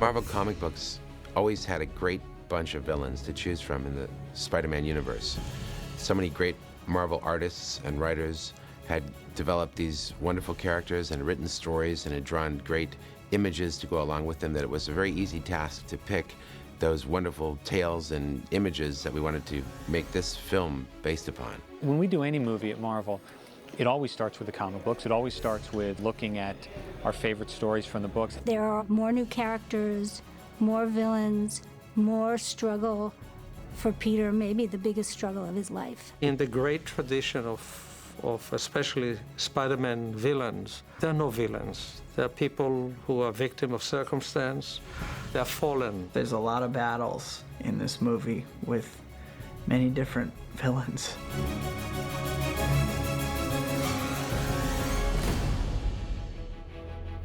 Marvel comic books always had a great bunch of villains to choose from in the Spider-Man universe. So many great Marvel artists and writers had developed these wonderful characters and written stories and had drawn great images to go along with them, that it was a very easy task to pick those wonderful tales and images that we wanted to make this film based upon. When we do any movie at Marvel, it always starts with the comic books. It always starts with looking at our favorite stories from the books. There are more new characters, more villains, more struggle for Peter, maybe the biggest struggle of his life. In the great tradition of especially Spider-Man villains, there are no villains. There are people who are victim of circumstance. They're fallen. There's a lot of battles in this movie with many different villains.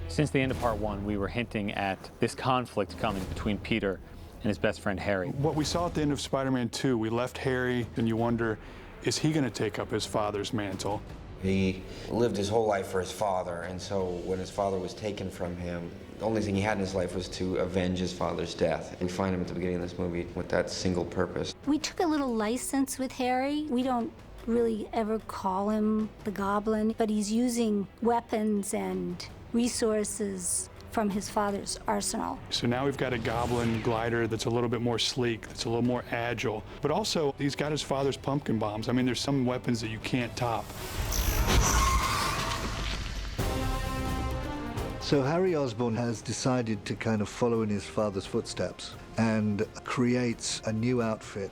Since the end of part one, we were hinting at this conflict coming between Peter and his best friend Harry. What we saw at the end of Spider-Man 2, we left Harry, and you wonder, is he going to take up his father's mantle? He lived his whole life for his father, and so when his father was taken from him, the only thing he had in his life was to avenge his father's death. We find him at the beginning of this movie with that single purpose. We took a little license with Harry. We don't really ever call him the Goblin, but he's using weapons and resources from his father's arsenal. So now we've got a Goblin glider that's a little bit more sleek, that's a little more agile, but also he's got his father's pumpkin bombs. I mean, there's some weapons that you can't top. So Harry Osborn has decided to kind of follow in his father's footsteps and creates a new outfit.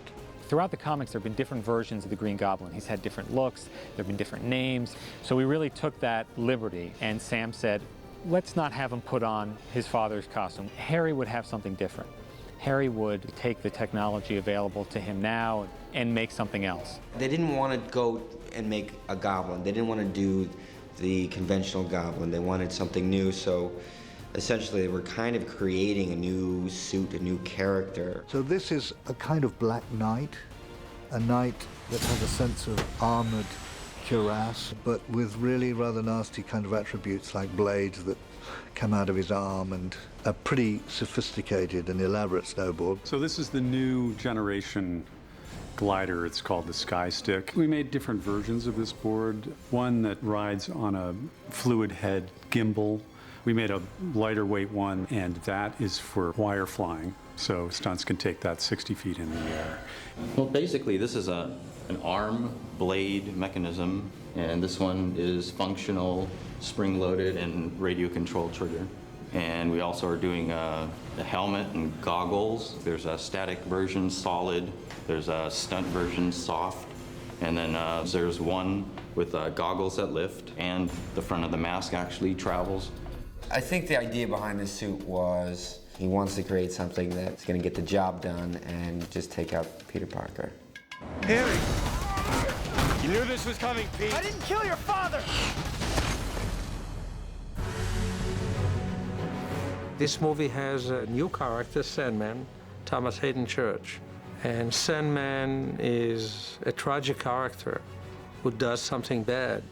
Throughout the comics, there have been different versions of the Green Goblin. He's had different looks, there have been different names. So we really took that liberty, and Sam said, let's not have him put on his father's costume. Harry would have something different. Harry would take the technology available to him now and make something else. They didn't want to go and make a Goblin. They didn't want to do the conventional Goblin. They wanted something new, so essentially they were kind of creating a new suit, a new character. So this is a kind of Black Knight, a knight that has a sense of armored cuirass, but with really rather nasty kind of attributes like blades that come out of his arm and a pretty sophisticated and elaborate snowboard. So this is the new generation glider. It's called the Sky Stick. We made different versions of this board. One that rides on a fluid head gimbal. We made a lighter weight one, and that is for wire flying. So stunts can take that 60 feet in the air. Well, basically, this is an arm blade mechanism, and this one is functional, spring-loaded, and radio-controlled trigger. And we also are doing a helmet and goggles. There's a static version, solid. There's a stunt version, soft. And then there's one with goggles that lift, and the front of the mask actually travels. I think the idea behind this suit was he wants to create something that's going to get the job done and just take out Peter Parker. Harry! You knew this was coming, Pete. I didn't kill your father! This movie has a new character, Sandman, Thomas Hayden Church. And Sandman is a tragic character who does something bad,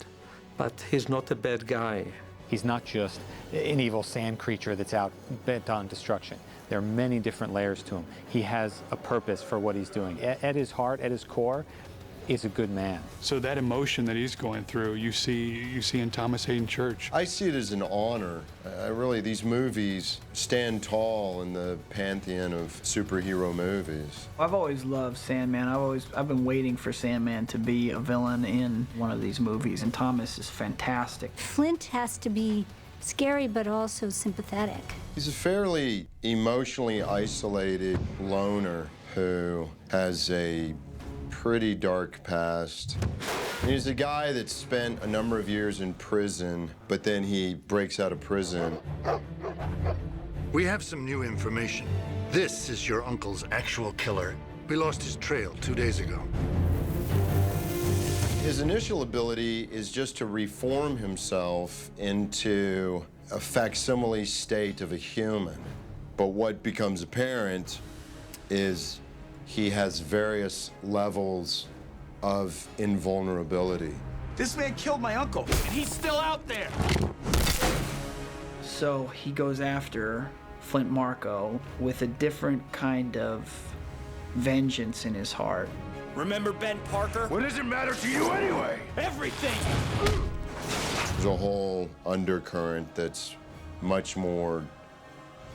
but he's not a bad guy. He's not just an evil sand creature that's out bent on destruction. There are many different layers to him. He has a purpose for what he's doing. At his heart, at his core, is a good man. So that emotion that he's going through, you see in Thomas Hayden Church. I see it as an honor. These movies stand tall in the pantheon of superhero movies. I've always loved Sandman. I've been waiting for Sandman to be a villain in one of these movies, and Thomas is fantastic. Flint has to be scary but also sympathetic. He's a fairly emotionally isolated loner who has a pretty dark past. He's a guy that spent a number of years in prison, but then he breaks out of prison. We have some new information. This is your uncle's actual killer. We lost his trail 2 days ago. His initial ability is just to reform himself into a facsimile state of a human. But what becomes apparent is he has various levels of invulnerability. This man killed my uncle, and he's still out there. So he goes after Flint Marko with a different kind of vengeance in his heart. Remember Ben Parker? What does it matter to you anyway? Everything! There's a whole undercurrent that's much more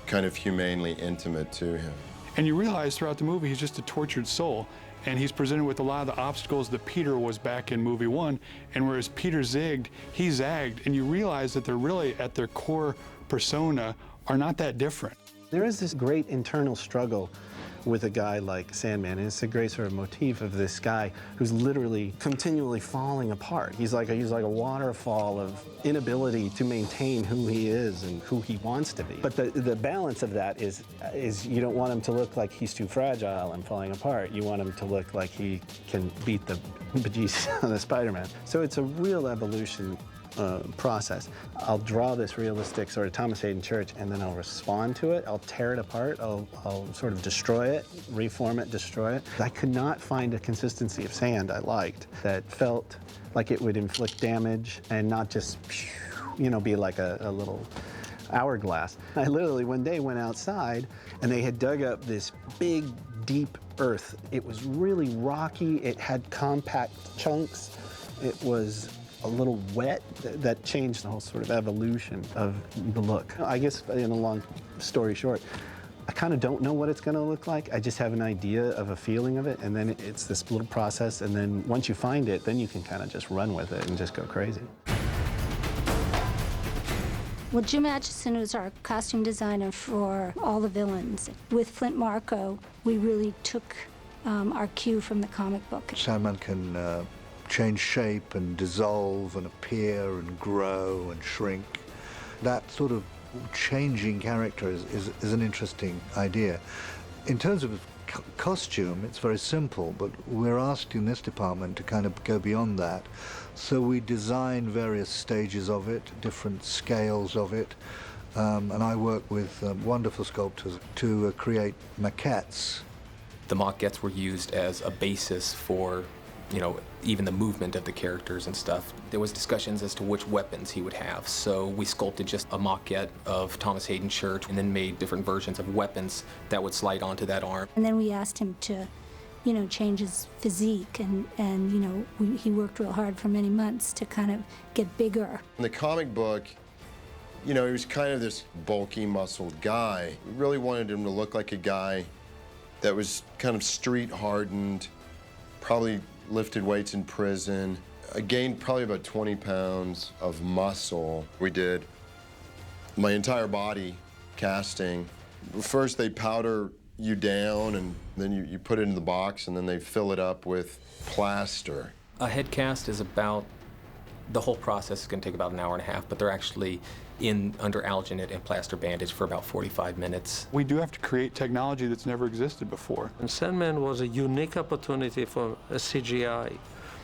kind of humanely intimate to him. And you realize throughout the movie he's just a tortured soul, and he's presented with a lot of the obstacles that Peter was back in movie 1, and whereas Peter zigged, he zagged, and you realize that they're really, at their core persona, are not that different. There is this great internal struggle with a guy like Sandman, and it's a great sort of motif of this guy who's literally continually falling apart. He's like a waterfall of inability to maintain who he is and who he wants to be. But the balance of that is you don't want him to look like he's too fragile and falling apart. You want him to look like he can beat the bejesus out of Spider-Man. So it's a real evolution process. I'll draw this realistic sort of Thomas Hayden Church, and then I'll respond to it. I'll tear it apart. I'll sort of destroy it, reform it, destroy it. I could not find a consistency of sand I liked that felt like it would inflict damage and not just, you know, be like a little hourglass. I literally one day went outside and they had dug up this big, deep earth. It was really rocky. It had compact chunks. It was a little wet. That changed the whole sort of evolution of the look. I guess, in a long story short, I kind of don't know what it's going to look like. I just have an idea of a feeling of it, and then it's this little process, and then once you find it, then you can kind of just run with it and just go crazy. Well, Jim Atchison was our costume designer for all the villains. With Flint Marko, we really took our cue from the comic book. Sandman can change shape and dissolve and appear and grow and shrink. That sort of changing character is an interesting idea. In terms of costume, it's very simple, but we're asked in this department to kind of go beyond that. So we design various stages of it, different scales of it, and I work with wonderful sculptors to create maquettes. The maquettes were used as a basis for, you know, even the movement of the characters and stuff. There was discussions as to which weapons he would have, so we sculpted just a maquette of Thomas Hayden Church and then made different versions of weapons that would slide onto that arm. And then we asked him to, you know, change his physique, and you know, he worked real hard for many months to kind of get bigger. In the comic book, you know, he was kind of this bulky, muscled guy. We really wanted him to look like a guy that was kind of street hardened, probably lifted weights in prison. I gained probably about 20 pounds of muscle. We did my entire body casting. First they powder you down, and then you put it in the box, and then they fill it up with plaster. A head cast is about, the whole process is going to take about an hour and a half, but they're actually under alginate and plaster bandage for about 45 minutes. We do have to create technology that's never existed before. And Sandman was a unique opportunity for a CGI.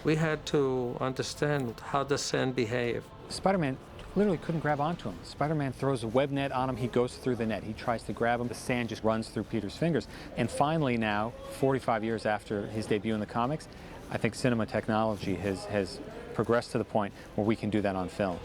We had to understand how the sand behaved. Spider-Man literally couldn't grab onto him. Spider-Man throws a web net on him, he goes through the net. He tries to grab him, the sand just runs through Peter's fingers. And finally now, 45 years after his debut in the comics, I think cinema technology has progressed to the point where we can do that on film.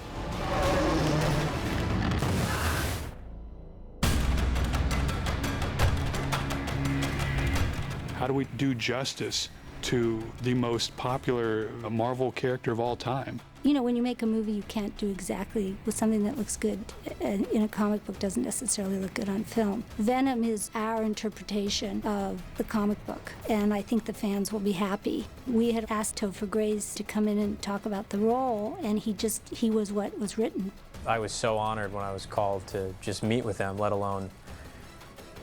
How do we do justice to the most popular Marvel character of all time? You know, when you make a movie, you can't do exactly with something that looks good in a comic book doesn't necessarily look good on film. Venom is our interpretation of the comic book, and I think the fans will be happy. We had asked Topher Grace to come in and talk about the role, and he was what was written. I was so honored when I was called to just meet with them, let alone,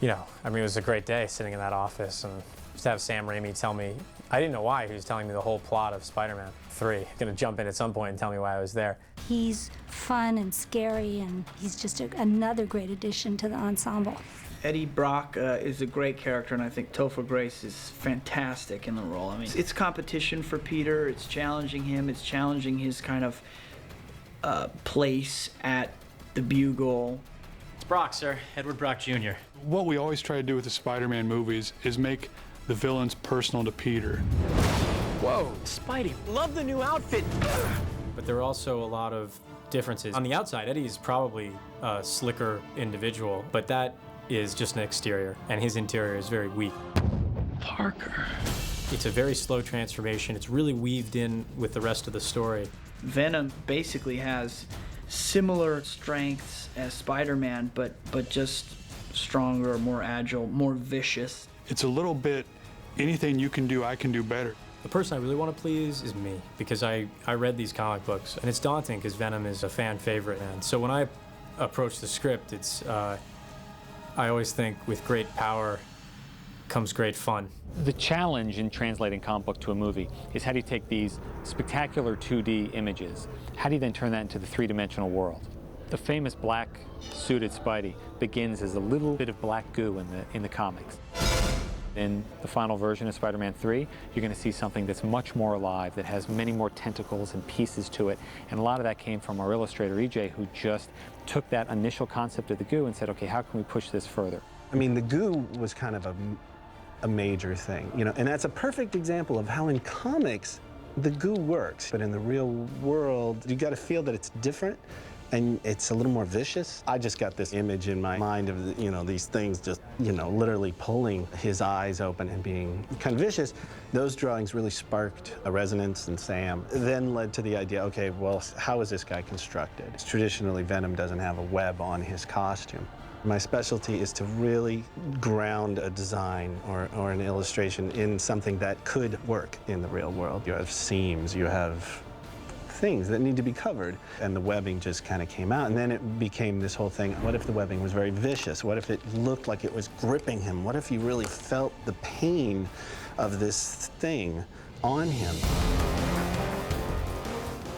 you know, I mean, it was a great day sitting in that office and just have Sam Raimi tell me, I didn't know why he was telling me the whole plot of Spider-Man 3. He's gonna jump in at some point and tell me why I was there. He's fun and scary, and he's just another great addition to the ensemble. Eddie Brock is a great character, and I think Topher Grace is fantastic in the role. I mean, it's competition for Peter, it's challenging him, it's challenging his kind of place at the Bugle. It's Brock, sir. Edward Brock Jr. What we always try to do with the Spider-Man movies is make the villains personal to Peter. Whoa, Spidey, love the new outfit. But there are also a lot of differences. On the outside, Eddie is probably a slicker individual, but that is just an exterior, and his interior is very weak. Parker. It's a very slow transformation. It's really weaved in with the rest of the story. Venom basically has similar strengths as Spider-Man, but just stronger, more agile, more vicious. It's a little bit, anything you can do, I can do better. The person I really want to please is me, because I read these comic books, and it's daunting because Venom is a fan favorite. And so when I approach the script, it's I always think with great power comes great fun. The challenge in translating comic book to a movie is how do you take these spectacular 2D images, how do you then turn that into the three-dimensional world? The famous black suited Spidey begins as a little bit of black goo in the comics. In the final version of Spider-Man 3, you're going to see something that's much more alive, that has many more tentacles and pieces to it, and a lot of that came from our illustrator EJ, who just took that initial concept of the goo and said, okay, how can we push this further? I mean, the goo was kind of a major thing, you know, and that's a perfect example of how in comics the goo works, but in the real world you got to feel that it's different and it's a little more vicious. I just got this image in my mind of you know, these things just, you know, literally pulling his eyes open and being kind of vicious. Those drawings really sparked a resonance in Sam, then led to the idea, okay, well, how is this guy constructed? Traditionally, Venom doesn't have a web on his costume. My specialty is to really ground a design or an illustration in something that could work in the real world. You have seams, you have things that need to be covered, and the webbing just kind of came out, and then it became this whole thing. What if the webbing was very vicious? What if it looked like it was gripping him? What if you really felt the pain of this thing on him?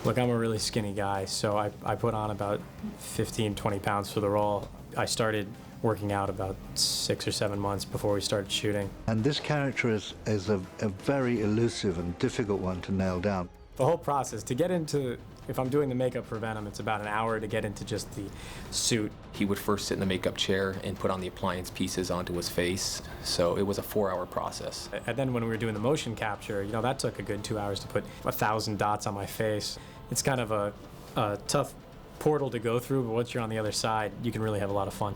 Look, I'm a really skinny guy, so I put on about 15, 20 pounds for the role. I started working out about 6 or 7 months before we started shooting. And this character is a very elusive and difficult one to nail down. The whole process, to get into, if I'm doing the makeup for Venom, it's about an hour to get into just the suit. He would first sit in the makeup chair and put on the appliance pieces onto his face, so it was a 4-hour process. And then when we were doing the motion capture, you know, that took a good 2 hours to put 1,000 dots on my face. It's kind of a tough portal to go through, but once you're on the other side, you can really have a lot of fun.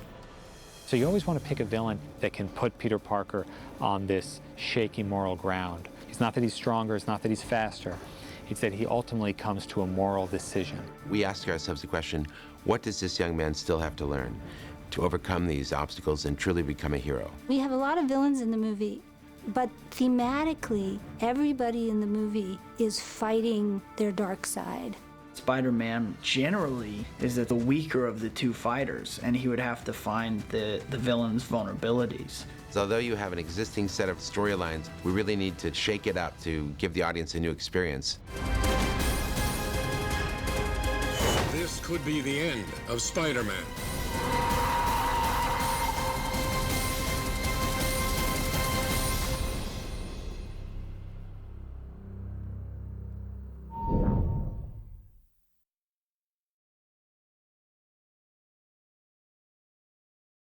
So you always want to pick a villain that can put Peter Parker on this shaky moral ground. It's not that he's stronger, it's not that he's faster, it's that he ultimately comes to a moral decision. We ask ourselves the question, what does this young man still have to learn to overcome these obstacles and truly become a hero? We have a lot of villains in the movie, but thematically, everybody in the movie is fighting their dark side. Spider-Man generally is the weaker of the two fighters, and he would have to find the villain's vulnerabilities. So although you have an existing set of storylines, we really need to shake it up to give the audience a new experience. This could be the end of Spider-Man.